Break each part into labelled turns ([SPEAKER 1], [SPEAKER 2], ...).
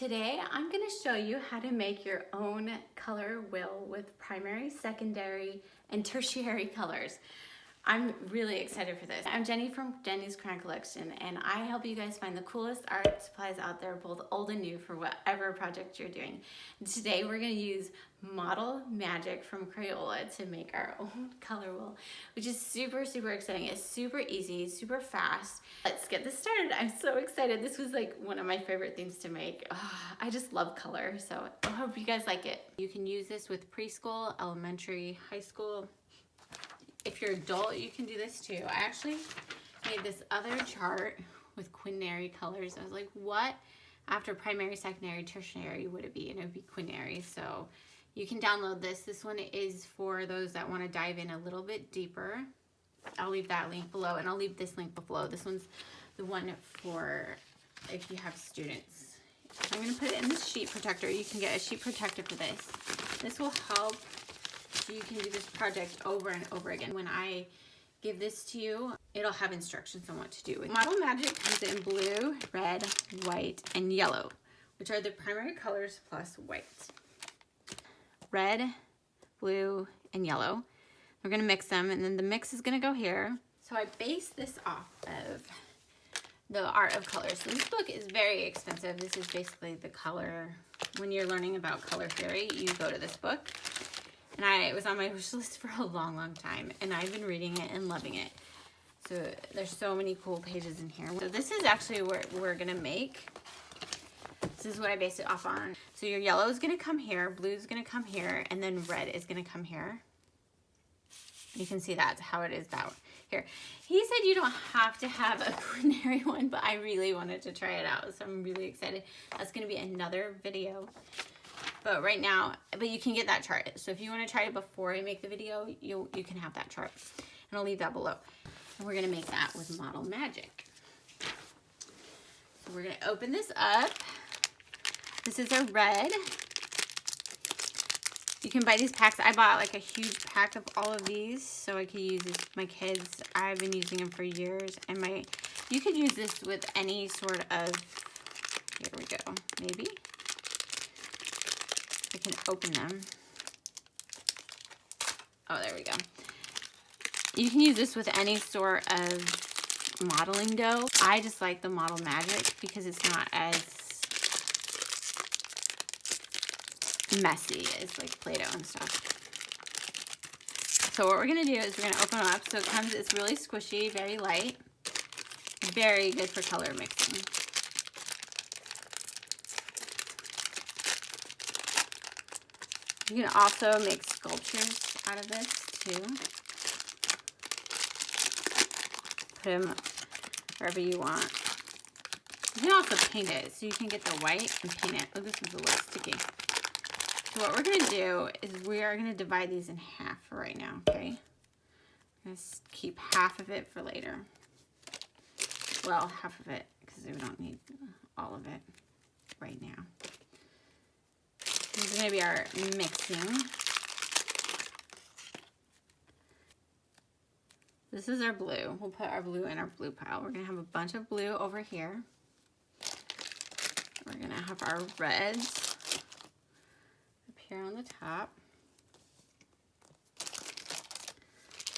[SPEAKER 1] Today I'm going to show you how to make your own color wheel with primary, secondary, and tertiary colors. I'm really excited for this. I'm Jenny from Jenny's Crown Collection, and I help you guys find the coolest art supplies out there, both old and new, for whatever project you're doing. And today we're going to use Model Magic from Crayola to make our own color wheel, which is super exciting. It's super easy, super fast. Let's get this started. I'm so excited. This was like one of my favorite things to make. I just love color, so I hope you guys like it. You can use this with preschool, elementary, high school. If you're adult, you can do this too. I actually made this other chart with quinary colors. I was like, what after primary, secondary, tertiary would it be? And it would be quinary. So you can download this. This one is for those that want to dive in a little bit deeper. I'll leave that link below, and I'll leave this link below. This one's the one for if you have students. I'm going to put it in the sheet protector. You can get a sheet protector for this. This will help. So you can do this project over and over again. When I give this to you, it'll have instructions on what to do. Model Magic comes in blue, red, white, and yellow, which are the primary colors plus white. Red, blue, and yellow. We're gonna mix them, and then the mix is gonna go here. So I base this off of the Art of Color. So this book is very expensive. This is basically the color. When you're learning about color theory, you go to this book. And it was on my wish list for a long time, and I've been reading it and loving it. So there's so many cool pages in here. So this is actually what we're gonna make. This is what I based it off on. So your yellow is gonna come here, blue is gonna come here, and then red is gonna come here. You can see that's how it is down here. He said you don't have to have a quinary one, but I really wanted to try it out, so I'm really excited. That's gonna be another video. But right now, you can get that chart. So if you want to try it before I make the video, you can have that chart. And I'll leave that below. And we're going to make that with Model Magic. So we're going to open this up. This is a red. You can buy these packs. I bought like a huge pack of all of these so I could use this with my kids. I've been using them for years. And you could use this with any sort of, here we go, maybe. I can open them. Oh, there we go. You can use this with any sort of modeling dough. I just like the Model Magic because it's not as messy as like Play-Doh and stuff. So what we're gonna do is we're gonna open them up. So it's really squishy, very light, very good for color mixing. You can also make sculptures out of this too. Put them wherever you want. You can also paint it, so you can get the white and paint it. Oh, this is a little sticky. So what we're gonna do is we are gonna divide these in half for right now, okay? I'm gonna keep half of it for later. Well, half of it, because we don't need all of it right now. This is going to be our mixing. This is our blue. We'll put our blue in our blue pile. We're going to have a bunch of blue over here. We're going to have our reds up here on the top.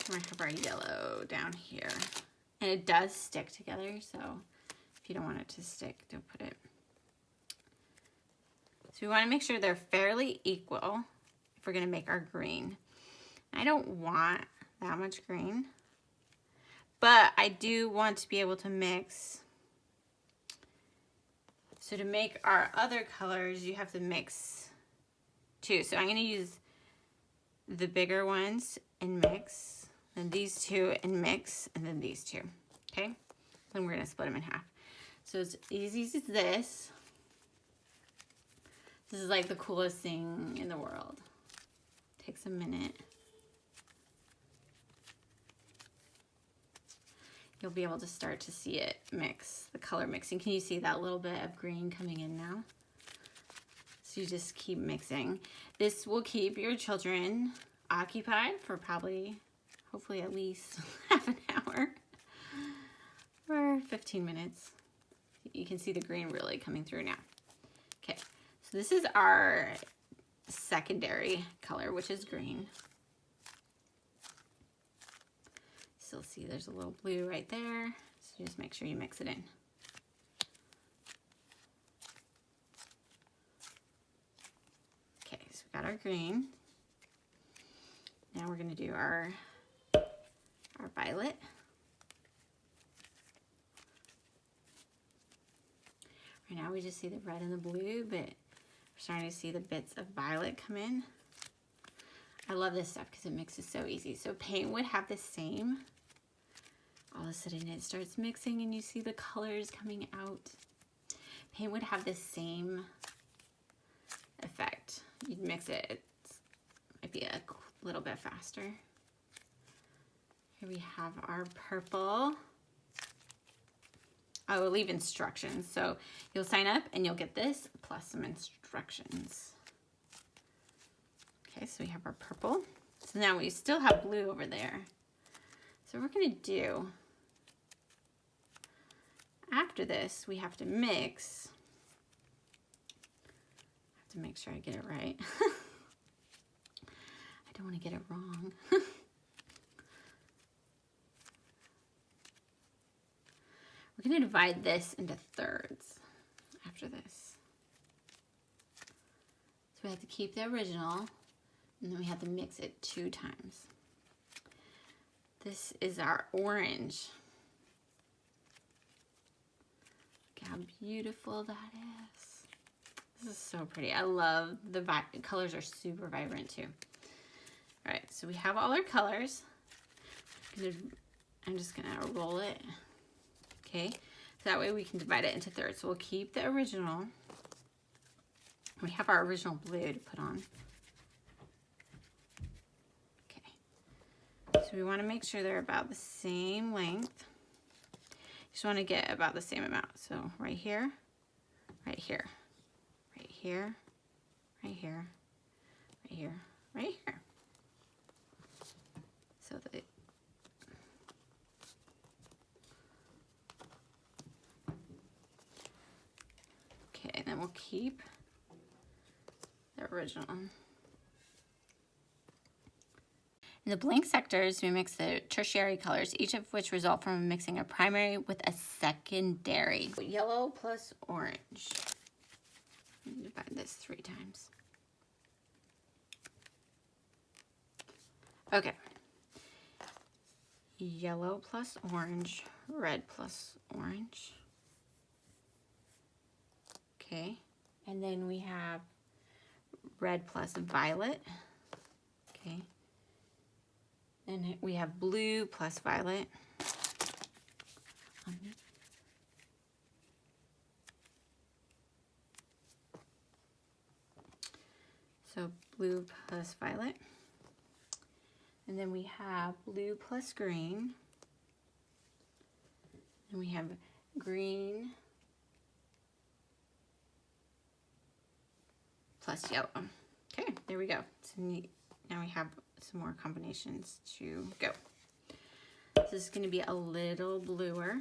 [SPEAKER 1] We're going to have our yellow down here. And it does stick together, so if you don't want it to stick, don't put it. So we want to make sure they're fairly equal if we're going to make our green. I don't want that much green, but I do want to be able to mix. So to make our other colors, you have to mix too. So I'm going to use the bigger ones and mix, then these two and mix, and then these two, okay? Then we're going to split them in half. So it's easy as this. This is like the coolest thing in the world. Takes a minute. You'll be able to start to see it mix, the color mixing. Can you see that little bit of green coming in now? So you just keep mixing. This will keep your children occupied for probably, hopefully at least half an hour or 15 minutes. You can see the green really coming through now. Okay. So this is our secondary color, which is green. Still see there's a little blue right there. So just make sure you mix it in. Okay, so we got our green. Now we're gonna do our violet. Right now we just see the red and the blue, but we're starting to see the bits of violet come in. I love this stuff because it mixes so easy. So paint would have the same. All of a sudden it starts mixing and you see the colors coming out. Paint would have the same effect. You'd mix it, it might be a little bit faster. Here we have our purple. I will leave instructions. So you'll sign up and you'll get this plus some instructions. Okay, so we have our purple. So now we still have blue over there. So what we're gonna do, after this, we have to mix. I have to make sure I get it right. I don't wanna get it wrong. We're going to divide this into thirds after this. So we have to keep the original, and then we have to mix it 2 times. This is our orange. Look how beautiful that is. This is so pretty. I love the colors are super vibrant too. All right, so we have all our colors. I'm just gonna roll it. Okay, so that way we can divide it into thirds. So we'll keep the original. We have our original blue to put on. Okay, so we want to make sure they're about the same length. You just want to get about the same amount. So right here, right here, right here, right here, right here, right here. So that and then we'll keep the original. In the blank sectors, we mix the tertiary colors, each of which result from mixing a primary with a secondary. Yellow plus orange. Divide this 3 times. Okay. Yellow plus orange, red plus orange. Okay, and then we have red plus violet. Okay, and we have blue plus violet. So blue plus violet. And then we have blue plus green. And we have green plus yellow. Okay, there we go. So now we have some more combinations to go. So this is going to be a little bluer.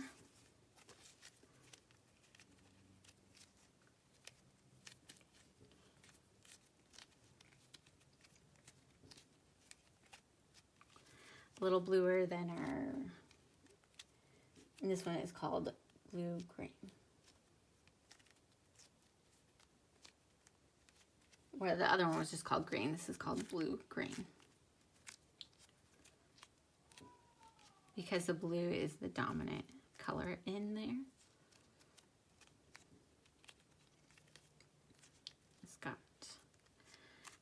[SPEAKER 1] A little bluer than our, and this one is called blue-green. Where the other one was just called green, this is called blue-green. Because the blue is the dominant color in there. It's got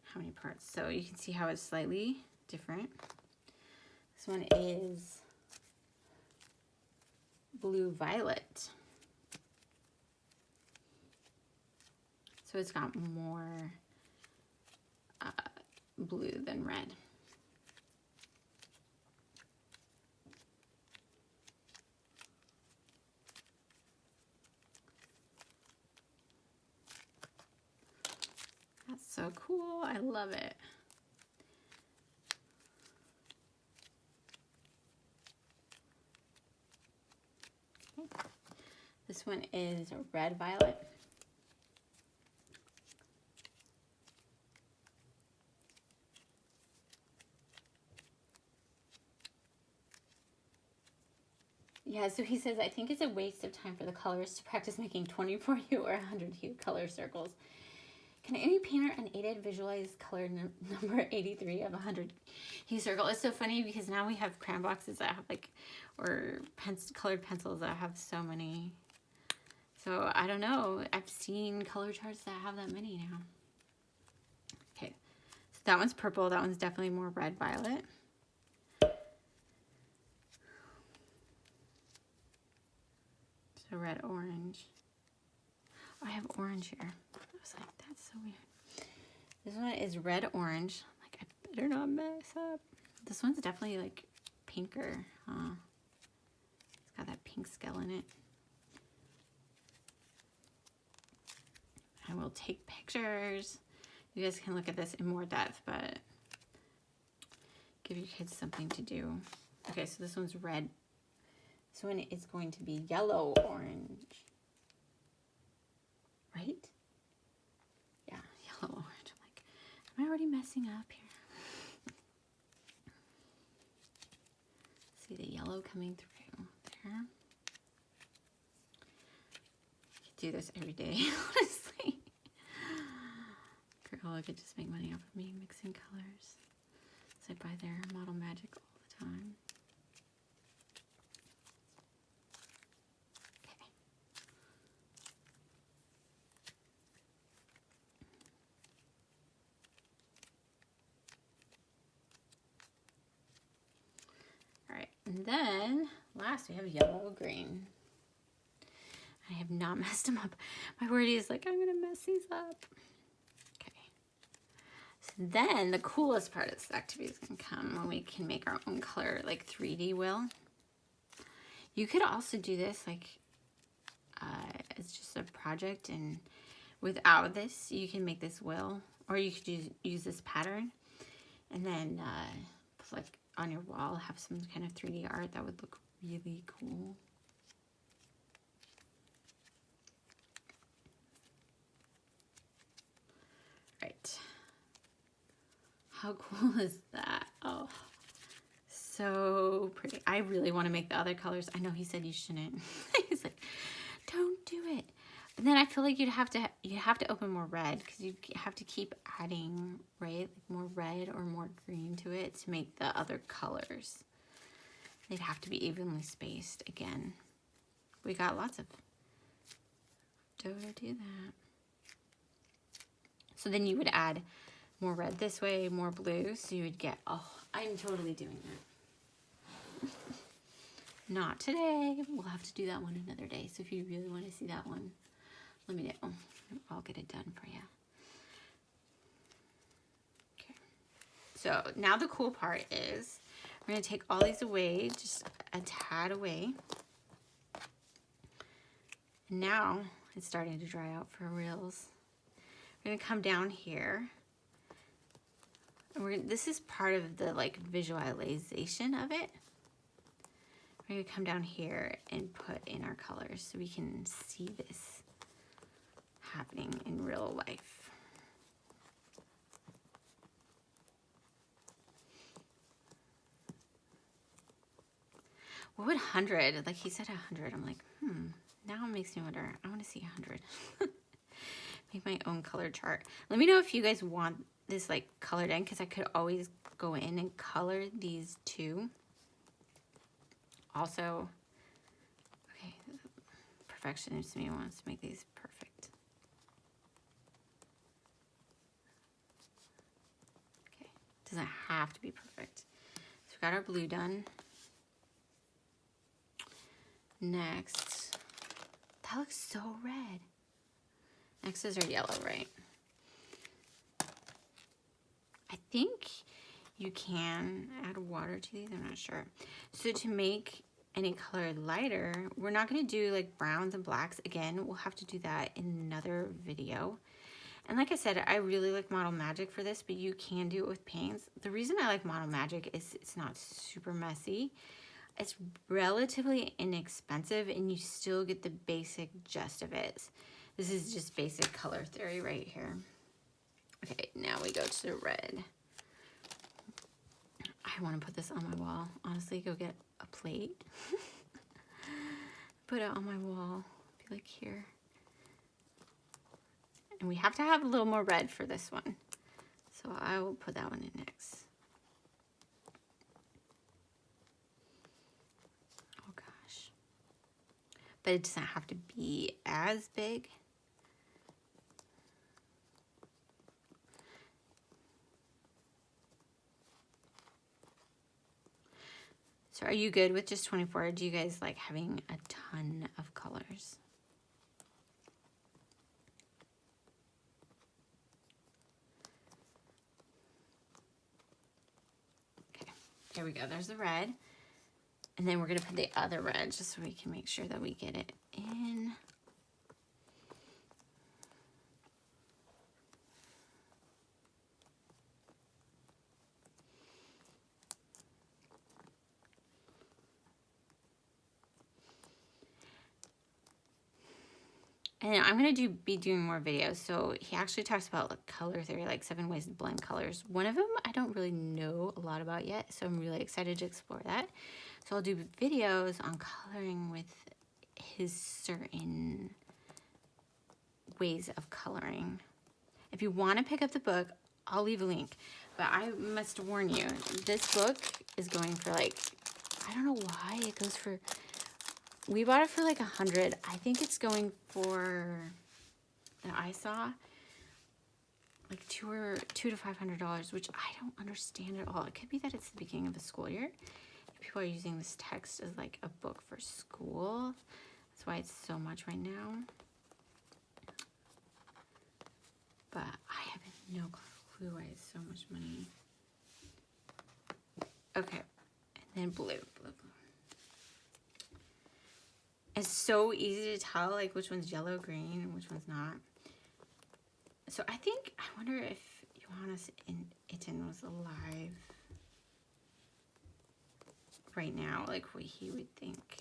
[SPEAKER 1] how many parts? So you can see how it's slightly different. This one is blue-violet. So it's got more blue than red. That's so cool. I love it. Okay. This one is red violet. Yeah, so he says, I think it's a waste of time for the colorist to practice making 24 hue or 100 hue color circles. Can any painter unaided visualize color number 83 of 100 hue circle? It's so funny because now we have crayon boxes that have like, or colored pencils that have so many. So I don't know. I've seen color charts that have that many now. Okay, so that one's purple. That one's definitely more red violet. So red orange. Oh, I have orange here. I was like, that's so weird. This one is red orange. I'm like, I better not mess up. This one's definitely like pinker, huh? It's got that pink scale in it. I will take pictures. You guys can look at this in more depth, but give your kids something to do. Okay, so this one's red. This one is going to be yellow orange. Right? Yeah, yellow orange. I'm like, am I already messing up here? See the yellow coming through there. I could do this every day, honestly. Girl, I could just make money off of me mixing colors. So I buy their Model Magic all the time. And then last we have yellow green. I have not messed them up. My word is like, I'm gonna mess these up. Okay. So then the coolest part of this activity is gonna come when we can make our own color, like 3D wheel. You could also do this like, it's just a project, and without this, you can make this wheel, or you could use this pattern, and then like on your wall have some kind of 3D art. That would look really cool. Right. How cool is that? Oh, so pretty. I really want to make the other colors. I know he said you shouldn't. He's like, don't do it. But then I feel like you'd have to open more red, because you have to keep adding, right? Like more red or more green to it to make the other colors. They'd have to be evenly spaced again. We got lots of dough to do that. So then you would add more red this way, more blue, so you would get, oh, I'm totally doing that. Not today. We'll have to do that one another day. So if you really want to see that one, let me know. I'll get it done for you. Okay. So now the cool part is we're going to take all these away, just a tad away. And now it's starting to dry out for reals. We're going to come down here. And this is part of the like visualization of it. We're going to come down here and put in our colors so we can see this happening in real life. What would 100, like he said 100, I'm like, now it makes me wonder, I want to see 100. Make my own color chart. Let me know if you guys want this like colored in, because I could always go in and color these too. Also, okay, perfectionist me wants to make these perfect. Okay, doesn't have to be perfect. So we got our blue done. Next, that looks so red. Next is our yellow, right? I think you can add water to these, I'm not sure. So to make any color lighter, we're not gonna do like browns and blacks. Again, we'll have to do that in another video. And like I said, I really like Model Magic for this, but you can do it with paints. The reason I like Model Magic is it's not super messy. It's relatively inexpensive, and you still get the basic gist of it. This is just basic color theory right here. Okay, now we go to the red. I want to put this on my wall. Honestly, go get a plate. put it on my wall, be like here. And we have to have a little more red for this one. So I will put that one in next. Oh gosh. But it doesn't have to be as big. So are you good with just 24? Or do you guys like having a ton of colors? Okay, there we go. There's the red. And then we're going to put the other red just so we can make sure that we get it in. And I'm going to be doing more videos. So he actually talks about like color theory, like 7 ways to blend colors. One of them I don't really know a lot about yet, so I'm really excited to explore that. So I'll do videos on coloring with his certain ways of coloring. If you want to pick up the book, I'll leave a link. But I must warn you, this book is going for like, I don't know why it goes for... We bought it for like 100. I think it's going for, that I saw, like $200 to $500, which I don't understand at all. It could be that it's the beginning of the school year. People are using this text as like a book for school. That's why it's so much right now. But I have no clue why it's so much money. Okay, and then blue. It's so easy to tell like which one's yellow, green, and which one's not. So I wonder if Johannes Itten was alive right now, like what he would think.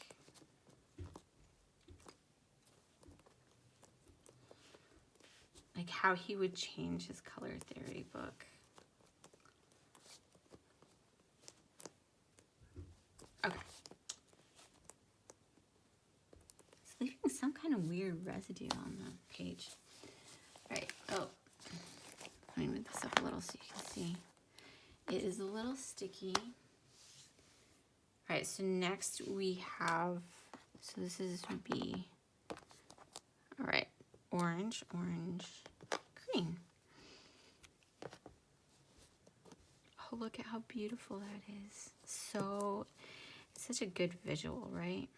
[SPEAKER 1] Like how he would change his color theory book. Okay. Leaving some kind of weird residue on the page. All right, oh, let me move this up a little so you can see. It is a little sticky. All right, so next we have, so this would be, all right, orange, green. Oh, look at how beautiful that is. So, it's such a good visual, right?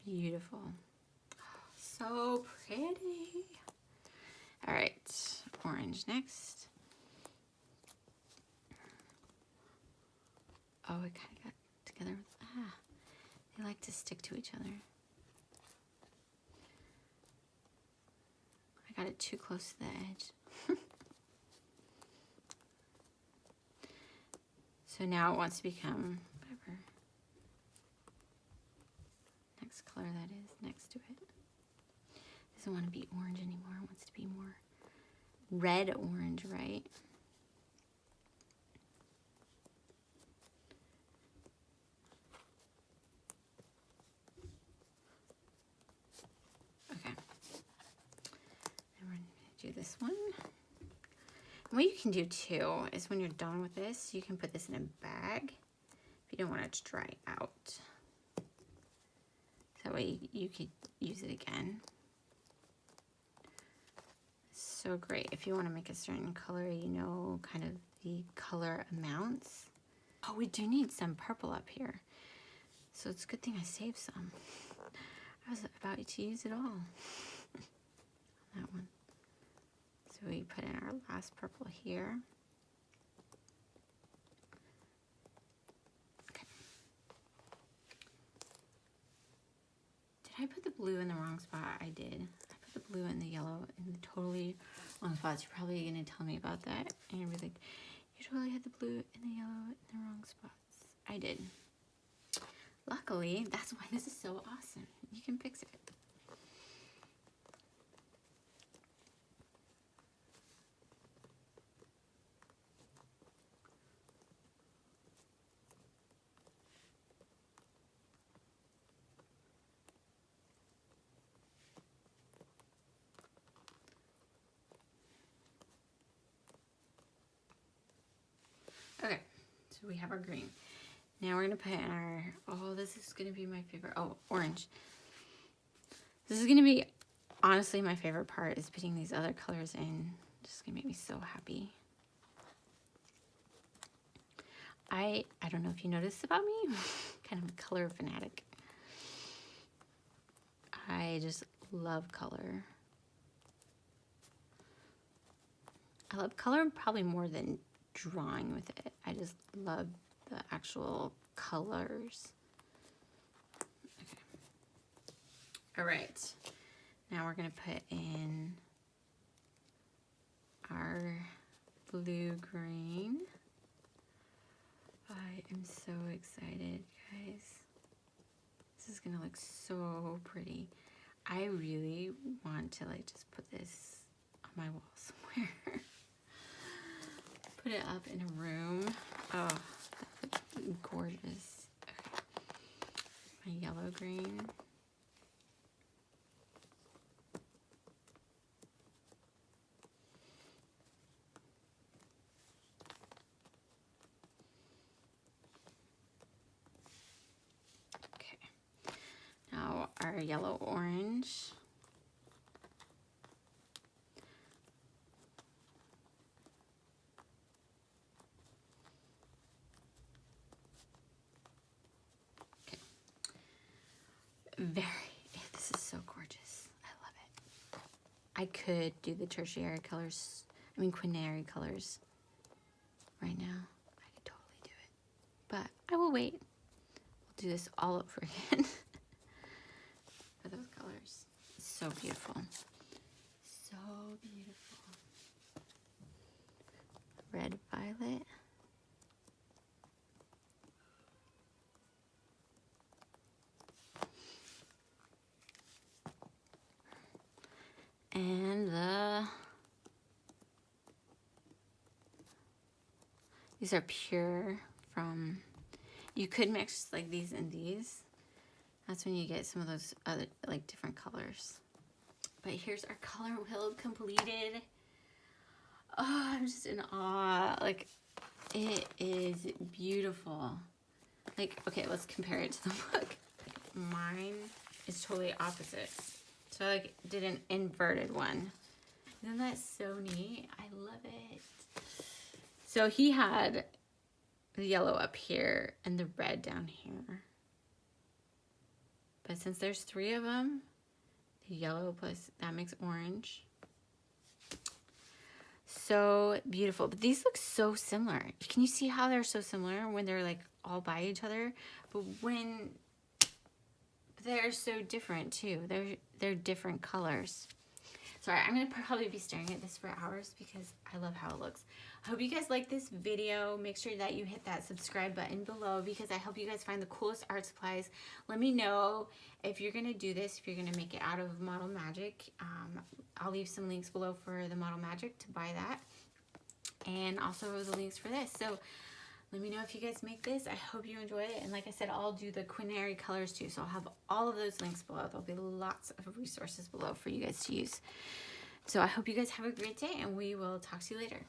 [SPEAKER 1] Beautiful. So pretty. All right, orange next. Oh, it kind of got together. They like to stick to each other. I got it too close to the edge. So now it wants to become whatever next color that is next to it. It doesn't want to be orange anymore. It wants to be more red orange, right? Okay. And we're going to do this one. And what you can do too is when you're done with this, you can put this in a bag if you don't want it to dry out. That way you could use it again. So great if you want to make a certain color, you know, kind of the color amounts. Oh, we do need some purple up here. So it's a good thing I saved some. I was about to use it all. That one. So we put in our last purple here. Okay. Did I put the blue in the wrong spot? I did. I put the blue and the yellow in the totally wrong spots. You're probably going to tell me about that. And you're like, You totally had the blue and the yellow in the wrong spots. I did. Luckily, that's why this is so awesome. You can fix it. Okay, so we have our green. Now we're gonna put in our, oh, this is gonna be my favorite, oh, orange. This is gonna be, honestly, my favorite part is putting these other colors in. Just gonna make me so happy. I don't know if you noticed about me, kind of a color fanatic. I just love color. I love color probably more than drawing with it. I just love the actual colors. Okay. All right, now we're gonna put in our blue-green. I am so excited, guys. This is gonna look so pretty. I really want to like just put this on my wall somewhere. Put it up in a room. Oh, that looks gorgeous. Okay. My yellow green. Okay. Now our yellow orange. This is so gorgeous. I love it. I could do the tertiary colors, quinary colors right now. I could totally do it. But I will wait. We'll do this all over again for those colors. So beautiful. So beautiful. Red violet. And these are pure from, you could mix like these and these. That's when you get some of those other like different colors. But here's our color wheel completed. Oh, I'm just in awe. Like, it is beautiful. Like, okay, let's compare it to the book. Mine is totally opposite. So I like did an inverted one. Isn't that so neat? I love it. So he had the yellow up here and the red down here. But since there's 3 of them, the yellow plus that makes orange. So beautiful. But these look so similar. Can you see how they're so similar when they're like all by each other? But when they're so different too. They're different colors. Sorry, I'm gonna probably be staring at this for hours because I love how it looks. I hope you guys like this video. Make sure that you hit that subscribe button below because I help you guys find the coolest art supplies. Let me know if you're gonna do this, if you're gonna make it out of Model Magic. I'll leave some links below for the Model Magic to buy that. And also the links for this. So let me know if you guys make this. I hope you enjoy it. And like I said, I'll do the quinary colors too. So I'll have all of those links below. There'll be lots of resources below for you guys to use. So I hope you guys have a great day and we will talk to you later.